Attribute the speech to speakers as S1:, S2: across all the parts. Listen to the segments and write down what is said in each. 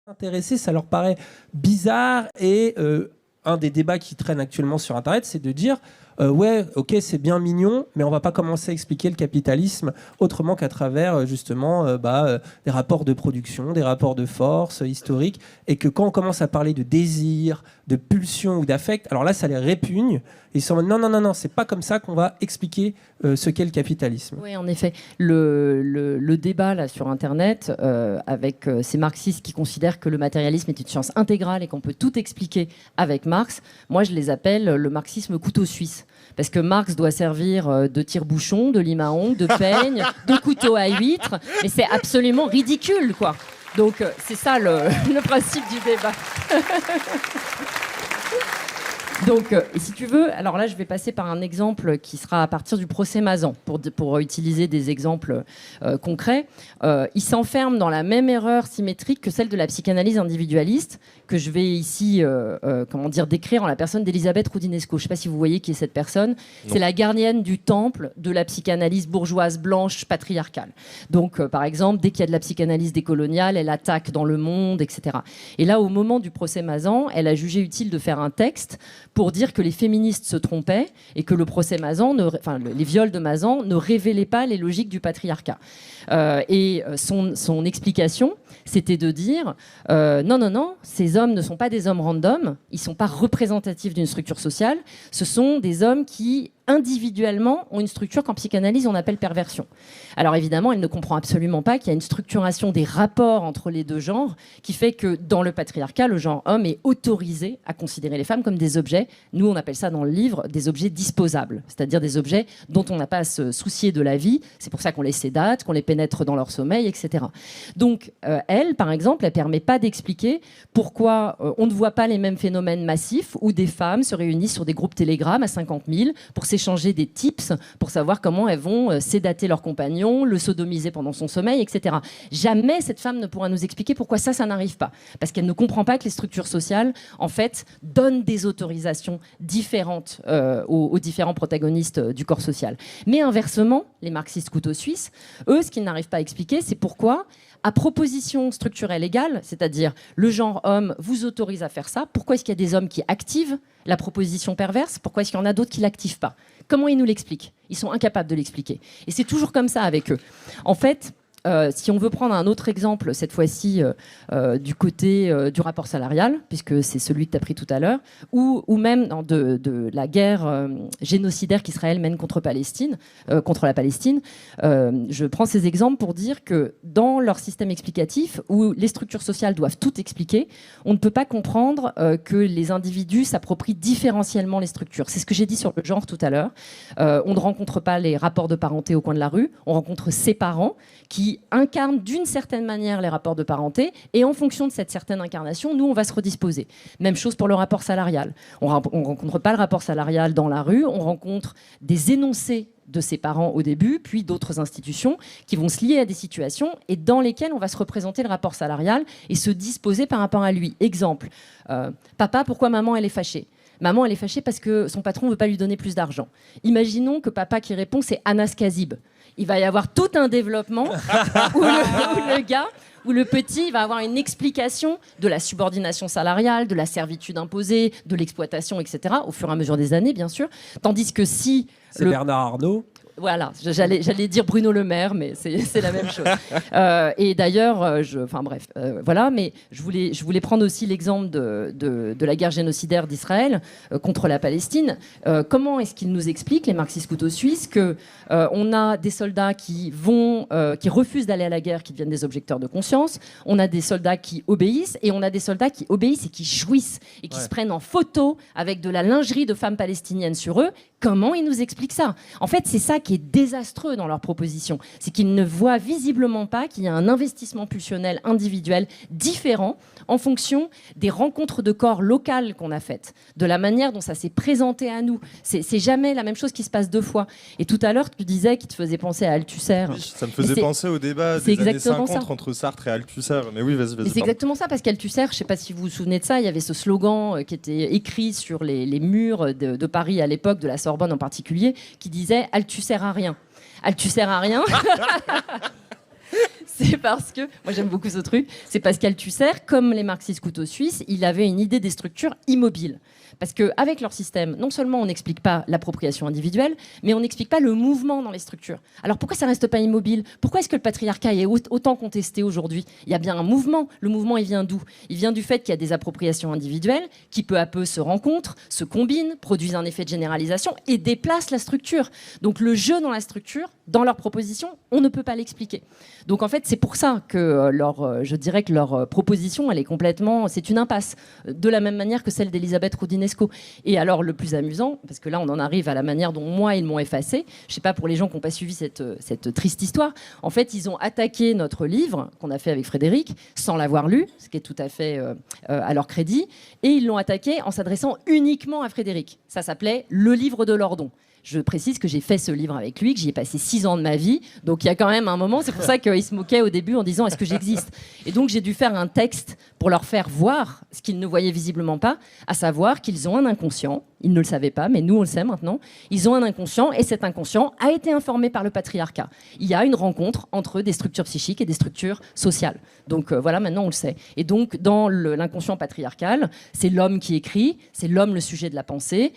S1: intéressés, ça leur paraît bizarre et un des débats qui traîne actuellement sur Internet, c'est de dire ouais, ok, c'est bien mignon, mais on va pas commencer à expliquer le capitalisme autrement qu'à travers justement des rapports de production, des rapports de force historiques, et que quand on commence à parler de désir, de pulsion ou d'affect, alors là, ça les répugne. Ils sont en mode non, c'est pas comme ça qu'on va expliquer ce qu'est le capitalisme.
S2: Oui, en effet. Le débat là, sur Internet, avec ces marxistes qui considèrent que le matérialisme est une science intégrale et qu'on peut tout expliquer avec Marx, moi je les appelle le marxisme couteau suisse. Parce que Marx doit servir de tire-bouchon, de lime à ongles, de peigne, de couteau à huître. Mais c'est absolument ridicule, quoi. Donc c'est ça le principe du débat. Donc, si tu veux, alors là, je vais passer par un exemple qui sera à partir du procès Mazan, pour utiliser des exemples concrets. Il s'enferme dans la même erreur symétrique que celle de la psychanalyse individualiste, que je vais ici décrire en la personne d'Elisabeth Roudinesco. Je ne sais pas si vous voyez qui est cette personne. Non. C'est la gardienne du temple de la psychanalyse bourgeoise blanche patriarcale. Donc, par exemple, dès qu'il y a de la psychanalyse décoloniale, elle attaque dans Le Monde, etc. Et là, au moment du procès Mazan, elle a jugé utile de faire un texte pour dire que les féministes se trompaient et que le procès Mazan, les viols de Mazan ne révélaient pas les logiques du patriarcat. Son explication, c'était de dire non, ces hommes ne sont pas des hommes random, ils ne sont pas représentatifs d'une structure sociale, ce sont des hommes qui individuellement ont une structure qu'en psychanalyse on appelle perversion. Alors évidemment, elle ne comprend absolument pas qu'il y a une structuration des rapports entre les deux genres qui fait que dans le patriarcat, le genre homme est autorisé à considérer les femmes comme des objets. Nous, on appelle ça dans le livre des objets disposables, c'est-à-dire des objets dont on n'a pas à se soucier de la vie. C'est pour ça qu'on les sédate, qu'on les pénètre dans leur sommeil, etc. Donc elle, par exemple, elle ne permet pas d'expliquer pourquoi on ne voit pas les mêmes phénomènes massifs où des femmes se réunissent sur des groupes Telegram à 50 000 pour s'échanger des tips pour savoir comment elles vont sédater leur compagnon, le sodomiser pendant son sommeil, etc. Jamais cette femme ne pourra nous expliquer pourquoi ça n'arrive pas. Parce qu'elle ne comprend pas que les structures sociales, en fait, donnent des autorisations différentes aux différents protagonistes du corps social. Mais inversement, les marxistes couteaux suisses, eux, ce qu'ils n'arrivent pas à expliquer, c'est pourquoi, à proposition structurelle égale, c'est-à-dire le genre homme vous autorise à faire ça, pourquoi est-ce qu'il y a des hommes qui activent la proposition perverse? Pourquoi est-ce qu'il y en a d'autres qui ne l'activent pas? Comment ils nous l'expliquent? Ils sont incapables de l'expliquer. Et c'est toujours comme ça avec eux. En fait, si on veut prendre un autre exemple, cette fois-ci du côté du rapport salarial, puisque c'est celui que tu as pris tout à l'heure, ou même de la guerre génocidaire qu'Israël mène contre la Palestine, je prends ces exemples pour dire que dans leur système explicatif, où les structures sociales doivent tout expliquer, on ne peut pas comprendre que les individus s'approprient différentiellement les structures. C'est ce que j'ai dit sur le genre tout à l'heure. On ne rencontre pas les rapports de parenté au coin de la rue, on rencontre ses parents qui incarnent d'une certaine manière les rapports de parenté, et en fonction de cette certaine incarnation, nous, on va se redisposer. Même chose pour le rapport salarial. On ne rencontre pas le rapport salarial dans la rue, on rencontre des énoncés de ses parents au début, puis d'autres institutions qui vont se lier à des situations et dans lesquelles on va se représenter le rapport salarial et se disposer par rapport à lui. Exemple, papa, pourquoi maman, elle est fâchée? Maman, elle est fâchée parce que son patron ne veut pas lui donner plus d'argent. Imaginons que papa qui répond, c'est Anas Kazib. Il va y avoir tout un développement où le petit il va avoir une explication de la subordination salariale, de la servitude imposée, de l'exploitation, etc., au fur et à mesure des années, bien sûr. Tandis que si...
S1: C'est Bernard Arnault.
S2: Voilà, j'allais dire Bruno Le Maire, mais c'est la même chose. Et d'ailleurs, voilà, mais je voulais prendre aussi l'exemple de la guerre génocidaire d'Israël contre la Palestine. Comment est-ce qu'ils nous expliquent, les marxistes couteaux suisses, qu'on a des soldats qui refusent d'aller à la guerre, qui deviennent des objecteurs de conscience, on a des soldats qui obéissent, et on a des soldats qui obéissent et qui jouissent, et qui se prennent en photo avec de la lingerie de femmes palestiniennes sur eux? Comment ils nous expliquent ça? En fait, c'est ça qui est désastreux dans leur proposition. C'est qu'ils ne voient visiblement pas qu'il y a un investissement pulsionnel individuel différent en fonction des rencontres de corps locales qu'on a faites, de la manière dont ça s'est présenté à nous. C'est jamais la même chose qui se passe deux fois. Et tout à l'heure, tu disais qu'il te faisait penser à Althusser.
S3: Oui, ça me faisait penser au débat des années 50 entre Sartre et Althusser. Mais oui, vas-y.
S2: C'est exactement ça, parce qu'Althusser, je ne sais pas si vous vous souvenez de ça, il y avait ce slogan qui était écrit sur les murs de Paris à l'époque, de la Sorbonne en particulier, qui disait « Althusser à rien ». Althusser à rien. c'est parce que, moi j'aime beaucoup ce truc, c'est parce qu'Althusser, comme les marxistes couteaux suisses, il avait une idée des structures immobiles. Parce qu'avec leur système, non seulement on n'explique pas l'appropriation individuelle, mais on n'explique pas le mouvement dans les structures. Alors pourquoi ça ne reste pas immobile? Pourquoi est-ce que le patriarcat est autant contesté aujourd'hui? Il y a bien un mouvement. Le mouvement, il vient d'où? Il vient du fait qu'il y a des appropriations individuelles qui peu à peu se rencontrent, se combinent, produisent un effet de généralisation et déplacent la structure. Donc le jeu dans la structure, dans leur proposition, on ne peut pas l'expliquer. Donc en fait, c'est pour ça que je dirais que leur proposition, elle est complètement, c'est une impasse, de la même manière que celle d'Elisabeth Roudinesco. Et alors le plus amusant, parce que là on en arrive à la manière dont moi ils m'ont effacé, je sais pas pour les gens qui n'ont pas suivi cette triste histoire, en fait ils ont attaqué notre livre qu'on a fait avec Frédéric sans l'avoir lu, ce qui est tout à fait à leur crédit, et ils l'ont attaqué en s'adressant uniquement à Frédéric. Ça s'appelait Le livre de Lordon. Je précise que j'ai fait ce livre avec lui, que j'y ai passé 6 ans de ma vie. Donc il y a quand même un moment, c'est pour ça qu'il se moquait au début en disant est-ce que j'existe? Et donc j'ai dû faire un texte pour leur faire voir ce qu'ils ne voyaient visiblement pas, à savoir qu'ils ont un inconscient. Ils ne le savaient pas, mais nous on le sait maintenant. Ils ont un inconscient et cet inconscient a été informé par le patriarcat. Il y a une rencontre entre des structures psychiques et des structures sociales. Donc voilà, maintenant on le sait. Et donc dans l'inconscient patriarcal, c'est l'homme qui écrit, c'est l'homme le sujet de la pensée,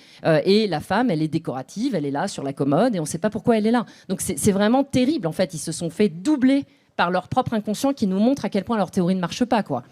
S2: et la femme, elle est décorative, elle est là sur la commode et on ne sait pas pourquoi elle est là. Donc c'est vraiment terrible. En fait, ils se sont fait doubler par leur propre inconscient qui nous montre à quel point leur théorie ne marche pas, quoi.